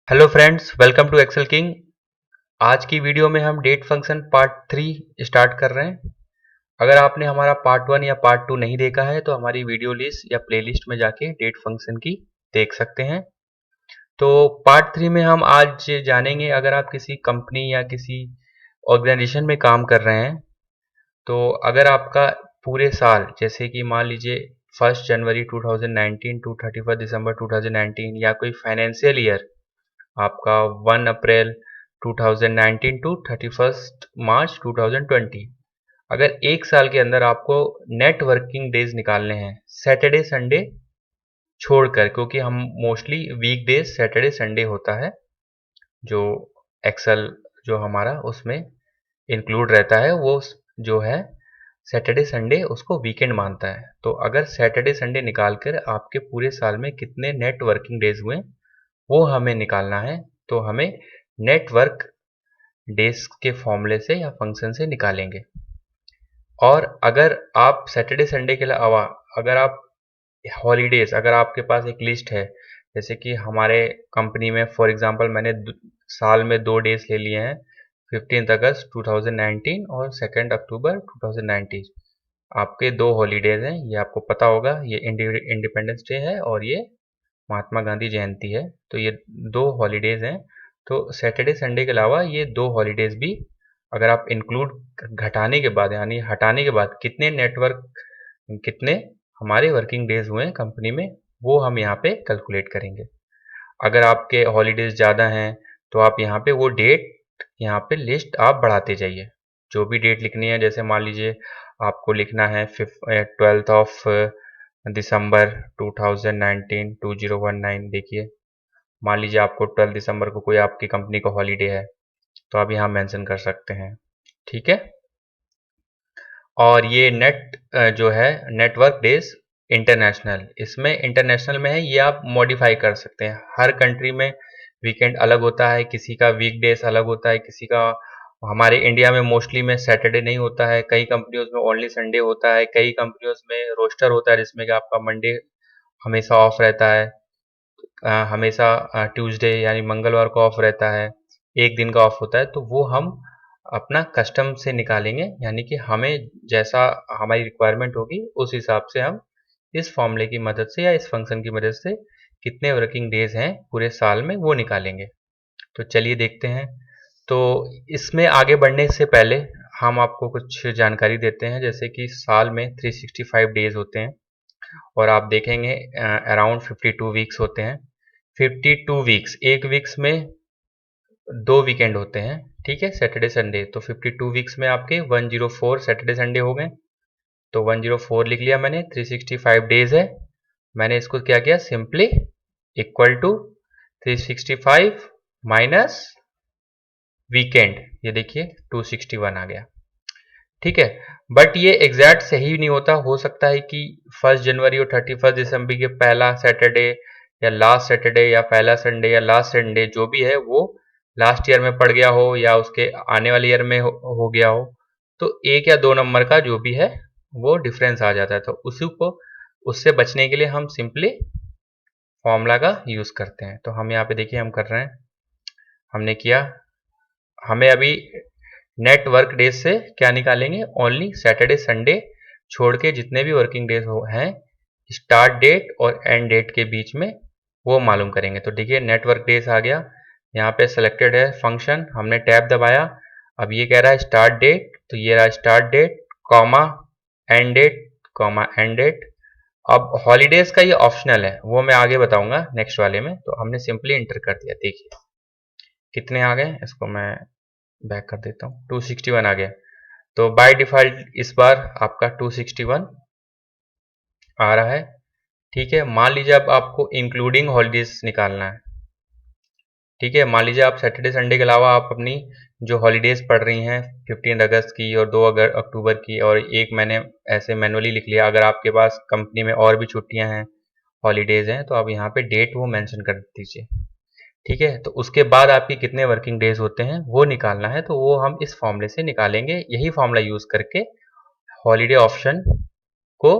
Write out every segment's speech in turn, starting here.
Hello friends, welcome to Excel King. आज की video में हम डेट फंक्शन पार्ट 3 स्टार्ट कर रहे हैं। अगर आपने हमारा पार्ट 1 या पार्ट 2 नहीं देखा है तो हमारी वीडियो लिस्ट या प्लेलिस्ट में जाके डेट फंक्शन की देख सकते हैं। तो पार्ट 3 में हम आज जानेंगे, अगर आप किसी कंपनी या किसी ऑर्गेनाइजेशन में काम कर रहे हैं तो अगर आपका पूरे साल, जैसे कि मान लीजिए 1 जनवरी 2019 टू 31 दिसंबर 2019, या कोई फाइनेंशियल ईयर आपका 1 अप्रैल 2019 टू 31 मार्च 2020, अगर एक साल के अंदर आपको नेट वर्किंग डेज निकालने हैं सैटरडे संडे छोड़कर, क्योंकि हम mostly week days Saturday Sunday होता है जो एक्सेल जो हमारा उसमें इंक्लूड रहता है, वो जो है सैटरडे संडे उसको वीकेंड मानता है। तो अगर सैटरडे संडे निकाल कर आपके पूरे साल में कितने नेट वर्किंग डेज हुए वो हमें निकालना है। तो हमें नेटवर्क डेज के फॉर्मूले से या फंक्शन से निकालेंगे। और अगर आप सैटरडे संडे के अलावा अगर आप हॉलीडेज, अगर आपके पास एक लिस्ट है, जैसे कि हमारे कंपनी में फॉर एग्जांपल मैंने साल में 2 डेज ले लिए हैं, 15 अगस्त 2019 और 2 अक्टूबर 2019। आपके 2 हॉलीडेज हैं, ये आपको पता होगा, ये इंडिपेंडेंस डे है और ये महात्मा गांधी जयंती है। तो ये 2 हॉलीडेज हैं। तो सैटरडे संडे के अलावा ये 2 हॉलीडेज भी अगर आप इंक्लूड घटाने के बाद यानी हटाने के बाद कितने हमारे वर्किंग डेज हुए हैं कंपनी में, वो हम यहाँ पे कैलकुलेट करेंगे। अगर आपके हॉलीडेज ज़्यादा हैं तो आप यहाँ पे वो डेट, यहाँ पे लिस्ट आप बढ़ाते जाइए। जो भी डेट लिखनी है, जैसे मान लीजिए आपको लिखना है 12 दिसंबर 2019 2019। देखिए, मान लीजिए आपको 12 दिसंबर को कोई आपकी कंपनी का हॉलीडे है तो आप यहाँ मेंशन कर सकते हैं। ठीक है। और ये जो है नेटवर्क डेज इंटरनेशनल, इसमें इंटरनेशनल में है, ये आप मॉडिफाई कर सकते हैं। हर कंट्री में वीकेंड अलग होता है, किसी का वीक डेज अलग होता है, किसी का, हमारे इंडिया में मोस्टली में सैटरडे नहीं होता है, कई कंपनियों में ओनली संडे होता है, कई कंपनियों में रोस्टर होता है जिसमें कि आपका मंडे हमेशा ऑफ रहता है, हमेशा ट्यूसडे यानी मंगलवार को ऑफ रहता है, एक दिन का ऑफ होता है। तो वो हम अपना कस्टम से निकालेंगे, यानी कि हमें जैसा हमारी रिक्वायरमेंट होगी उस हिसाब से हम इस फॉर्मूले की मदद से या इस फंक्शन की मदद से कितने वर्किंग डेज हैं पूरे साल में वो निकालेंगे। तो चलिए देखते हैं। तो इसमें आगे बढ़ने से पहले हम आपको कुछ जानकारी देते हैं, जैसे कि साल में 365 डेज होते हैं और आप देखेंगे अराउंड 52 वीक्स होते हैं। 52 वीक्स, एक वीक्स में 2 वीकेंड होते हैं, ठीक है, सैटरडे संडे। तो 52 वीक्स में आपके 104 सैटरडे संडे हो गए। तो 104 लिख लिया मैंने, 365 डेज है, मैंने इसको क्या किया, simply equal to 365 minus weekend, ये देखिए 261 आ गया। ठीक है। बट ये एग्जैक्ट सही नहीं होता, हो सकता है कि 1 जनवरी और 31 दिसंबर के पहला सैटरडे या लास्ट सैटरडे या पहला संडे या लास्ट संडे जो भी है वो लास्ट ईयर में पड़ गया हो या उसके आने वाले ईयर में हो गया हो। तो 1 या 2 नंबर का जो भी है वो डिफरेंस आ जाता है। तो उसी को, उससे बचने के लिए हम सिंपली फॉर्मूला का यूज करते हैं। तो हम यहाँ पे देखिए हम कर रहे हैं, हमने किया, हमें अभी नेट वर्क डेज से क्या निकालेंगे, ओनली सैटरडे संडे छोड़ के जितने भी वर्किंग डेज हैं स्टार्ट डेट और एंड डेट के बीच में वो मालूम करेंगे। तो देखिए नेटवर्क डेज आ गया, यहाँ पे सिलेक्टेड है फंक्शन, हमने टैब दबाया, अब ये कह रहा है स्टार्ट डेट, तो ये रहा start date comma end date comma end date. अब हॉलीडेज का ये ऑप्शनल है, वो मैं आगे बताऊंगा नेक्स्ट वाले में। तो हमने सिंपली इंटर कर दिया, देखिए कितने आ गए, इसको मैं बैक कर देता हूँ, 261 आ गया। तो बाय डिफॉल्ट इस बार आपका 261 आ रहा है। ठीक है। मान लीजिए अब आपको इंक्लूडिंग हॉलीडेज निकालना है। ठीक है। मान लीजिए आप सैटरडे संडे के अलावा आप अपनी जो हॉलीडेज पढ़ रही हैं 15 अगस्त की और 2 अक्टूबर की, और एक मैंने ऐसे मैनुअली लिख लिया। अगर आपके पास कंपनी में और भी छुट्टियां हैं, हॉलीडेज हैं, तो आप यहाँ पे डेट वो मेंशन कर दीजिए। ठीक है। तो उसके बाद आपके कितने वर्किंग डेज होते हैं वो निकालना है, तो वो हम इस फॉर्मूले से निकालेंगे। यही फॉर्मूला यूज करके हॉलीडे ऑप्शन को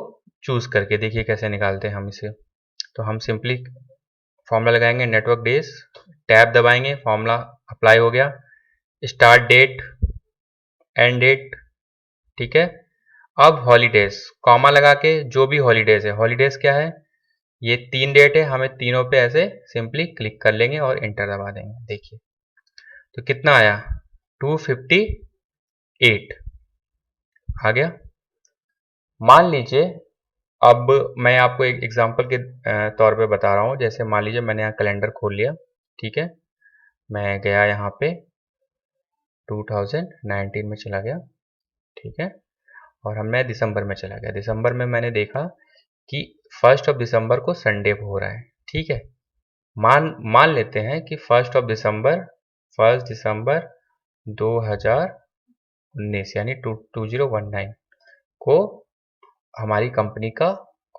चूज करके देखिए कैसे निकालते हैं हम इसे। तो हम सिंपली फॉर्मूला लगाएंगे नेटवर्क डेज टैब दबाएंगे, फॉर्मूला अप्लाई हो गया। स्टार्ट डेट, एंड डेट, ठीक है। अब हॉलीडेज, कॉमा लगा के जो भी हॉलीडेज है, हॉलीडेज क्या है, ये 3 डेट है, हमें तीनों पे ऐसे सिंपली क्लिक कर लेंगे और इंटर दबा देंगे। देखिए तो कितना आया, 258 आ गया। मान लीजिए, अब मैं आपको एक एग्जांपल के तौर पे बता रहा हूँ। जैसे मान लीजिए मैंने यहाँ कैलेंडर खोल लिया, ठीक है, मैं गया यहाँ पे 2019 में चला गया, ठीक है, और मैं दिसंबर में चला गया। दिसंबर में मैंने देखा कि 1 दिसंबर को संडे हो रहा है, ठीक है। मान लेते हैं कि 1 दिसंबर 2019 यानी 2019 को हमारी कंपनी का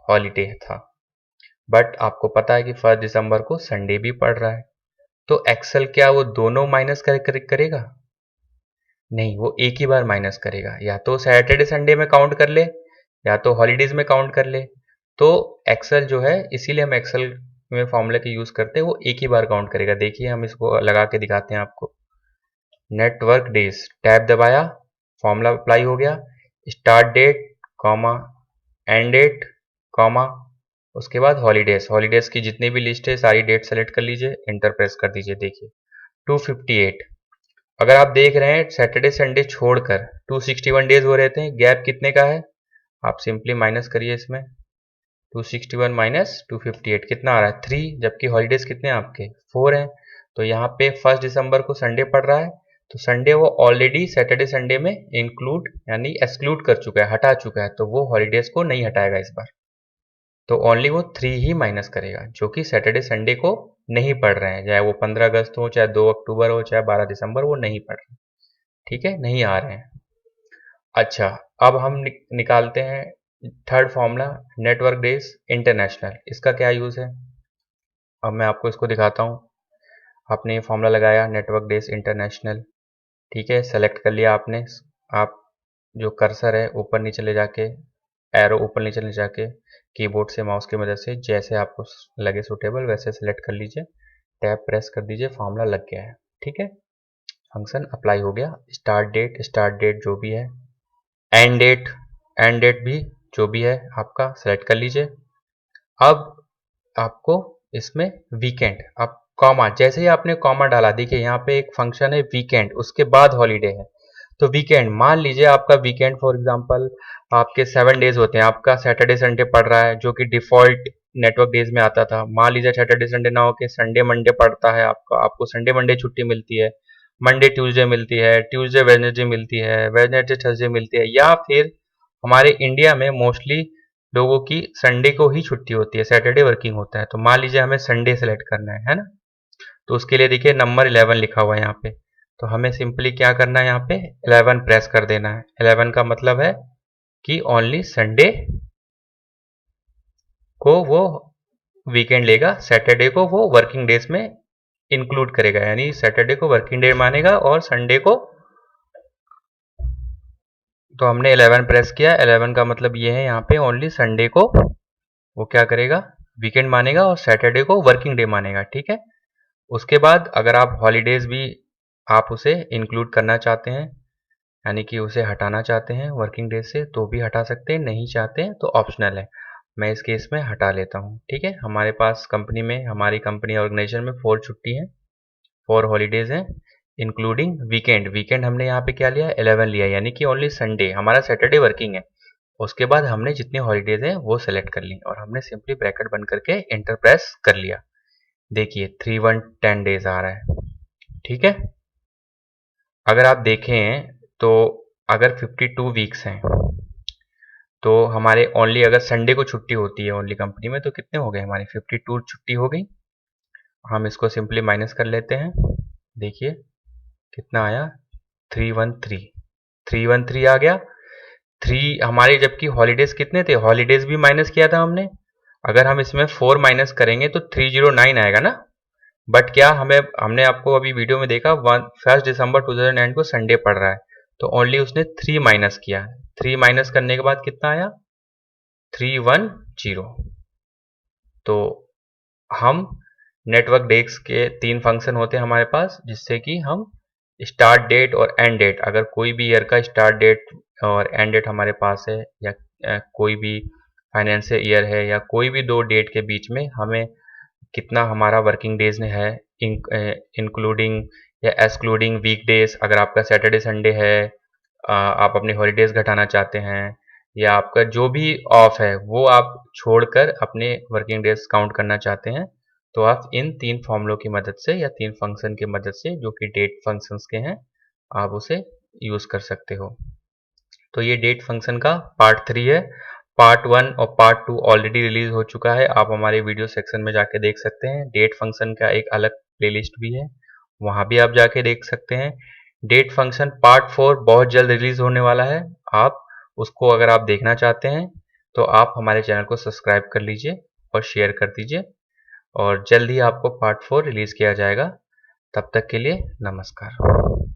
हॉलीडे था। बट आपको पता है कि 1 दिसंबर को संडे भी पड़ रहा है, तो एक्सेल क्या वो दोनों माइनस करेगा? नहीं, वो एक ही बार माइनस करेगा। या तो सैटरडे संडे में काउंट कर ले, या तो हॉलीडेज में काउंट कर ले। तो एक्सेल जो है, इसीलिए हम एक्सेल में फॉर्मूले के यूज करते हैं, वो एक ही बार काउंट करेगा। देखिए हम इसको लगा के दिखाते हैं आपको। नेटवर्क डेज, टैब दबाया, फॉर्मूला अप्लाई हो गया। Start date, comma, end date, comma, उसके बाद हॉलीडेज। हॉलीडेज की जितनी भी लिस्ट है सारी डेट सेलेक्ट कर लीजिए, इंटर प्रेस कर दीजिए। देखिए 258। अगर आप देख रहे हैं सैटरडे संडे छोड़कर 261 डेज हो रहे थे, गैप कितने का है, आप सिंपली माइनस करिए इसमें। 261 माइनस 258 कितना आ रहा है, 3, जबकि हॉलीडेज कितने हैं आपके, 4 हैं। तो यहाँ पे 1 दिसंबर को संडे पड़ रहा है, तो संडे वो ऑलरेडी सैटरडे संडे में इंक्लूड यानी एक्सक्लूड कर चुका है, हटा चुका है, तो वो हॉलीडेज को नहीं हटाएगा इस बार। तो ओनली वो 3 ही माइनस करेगा, जो कि सैटरडे संडे को नहीं पड़ रहे हैं, चाहे वो 15 अगस्त हो, चाहे 2 अक्टूबर हो, चाहे 12 दिसंबर, वो नहीं पड़ रहे, ठीक है, नहीं आ रहे हैं। अच्छा, अब हम निकालते हैं third formula, network days international. इसका क्या यूज है, अब मैं आपको इसको दिखाता हूँ। आपने ये फॉर्मूला लगाया, नेटवर्क डेज इंटरनेशनल, ठीक है, सेलेक्ट कर लिया आपने। आप जो कर्सर है ऊपर नीचे ले जाके, एरो ऊपर नीचे ले जाके कीबोर्ड से माउस की मदद से जैसे आपको लगे सूटेबल वैसे सेलेक्ट कर लीजिए, टैब प्रेस कर दीजिए, फॉर्मूला लग गया है, ठीक है। फंक्शन अप्लाई हो गया। स्टार्ट डेट जो भी है, एंड डेट भी जो भी है आपका सेलेक्ट कर लीजिए। अब आपको इसमें वीकेंड, अब कॉमा, जैसे ही आपने कॉमा डाला, देखिए यहाँ पे एक फंक्शन है वीकेंड, उसके बाद हॉलीडे है। तो वीकेंड, मान लीजिए आपका वीकेंड फॉर एग्जांपल आपके 7 डेज होते हैं, आपका सैटरडे संडे पड़ रहा है, जो कि डिफॉल्ट नेटवर्क डेज में आता था। मान लीजिए सैटरडे संडे ना होके संडे मंडे पड़ता है आपका, आपको संडे मंडे छुट्टी मिलती है, मंडे ट्यूसडे मिलती है, ट्यूसडे वेडनेसडे मिलती है, वेडनेसडे थर्सडे मिलती है, या फिर हमारे इंडिया में मोस्टली लोगों की संडे को ही छुट्टी होती है, सैटरडे वर्किंग होता है। तो मान लीजिए हमें संडे सेलेक्ट करना है ना, तो उसके लिए देखिए नंबर 11 लिखा हुआ है यहाँ पे, तो हमें सिंपली क्या करना है, यहाँ पे 11 प्रेस कर देना है। 11 का मतलब है कि ओनली संडे को वो वीकेंड लेगा, सैटरडे को वो वर्किंग डेज में इंक्लूड करेगा, यानी सैटरडे को वर्किंग डे मानेगा और संडे को, तो हमने 11 प्रेस किया। 11 का मतलब ये है यहाँ पे ओनली संडे को वो क्या करेगा, वीकेंड मानेगा और सैटरडे को वर्किंग डे मानेगा, ठीक है। उसके बाद अगर आप हॉलीडेज भी आप उसे इंक्लूड करना चाहते हैं, यानी कि उसे हटाना चाहते हैं वर्किंग डेज से, तो भी हटा सकते हैं, नहीं चाहते हैं तो ऑप्शनल है। मैं इस केस में हटा लेता हूँ, ठीक है। हमारे पास कंपनी में, हमारी कंपनी ऑर्गेनाइजेशन में 4 छुट्टी हैं, 4 हॉलीडेज हैं इंक्लूडिंग वीकेंड। वीकेंड हमने यहाँ पे क्या लिया, 11 लिया, यानी कि ओनली संडे, हमारा सैटरडे वर्किंग है। उसके बाद हमने जितनी हॉलीडेज हैं वो सेलेक्ट कर ली और हमने सिंपली ब्रैकेट बंद करके इंटर प्रेस कर लिया। देखिए 3110 डेज आ रहा है, ठीक है। अगर आप देखें तो अगर 52 वीक्स हैं, तो हमारे ओनली अगर संडे को छुट्टी होती है ओनली कंपनी में, तो कितने हो गए हमारे, 52 छुट्टी हो गई। हम इसको सिंपली माइनस कर लेते हैं। देखिए कितना आया, 313 आ गया। 3 हमारे, जबकि हॉलीडेज कितने थे, हॉलीडेज भी माइनस किया था हमने। अगर हम इसमें 4 माइनस करेंगे तो 309 आएगा ना। बट क्या हमने आपको अभी वीडियो में देखा 1 दिसंबर 2009 को संडे पड़ रहा है, तो ओनली उसने 3 माइनस किया। 3 माइनस करने के बाद कितना आया, 310। तो हम नेटवर्क डेज के 3 फंक्शन होते हैं हमारे पास, जिससे कि हम स्टार्ट डेट और एंड डेट, अगर कोई भी ईयर का स्टार्ट डेट और एंड डेट हमारे पास है, या कोई भी फाइनेंशियल ईयर है, या कोई भी 2 डेट के बीच में हमें कितना हमारा वर्किंग डेज है, इंक्लूडिंग या एक्सक्लूडिंग वीक डेज, अगर आपका सैटरडे संडे है, आप अपने हॉलीडेज घटाना चाहते हैं, या आपका जो भी ऑफ है वो आप छोड़कर अपने वर्किंग डेज काउंट करना चाहते हैं, तो आप इन 3 फॉर्मूलों की मदद से या 3 फंक्शन की मदद से, जो कि डेट फंक्शंस के हैं, आप उसे यूज़ कर सकते हो। तो ये डेट फंक्शन का पार्ट 3 है। पार्ट 1 और पार्ट 2 ऑलरेडी रिलीज हो चुका है, आप हमारे वीडियो सेक्शन में जाके देख सकते हैं। डेट फंक्शन का एक अलग प्लेलिस्ट भी है, वहाँ भी आप जाके देख सकते हैं। डेट फंक्शन पार्ट 4 बहुत जल्द रिलीज होने वाला है, आप उसको अगर आप देखना चाहते हैं तो आप हमारे चैनल को सब्सक्राइब कर लीजिए और शेयर कर दीजिए, और जल्द ही आपको पार्ट 4 रिलीज किया जाएगा। तब तक के लिए नमस्कार।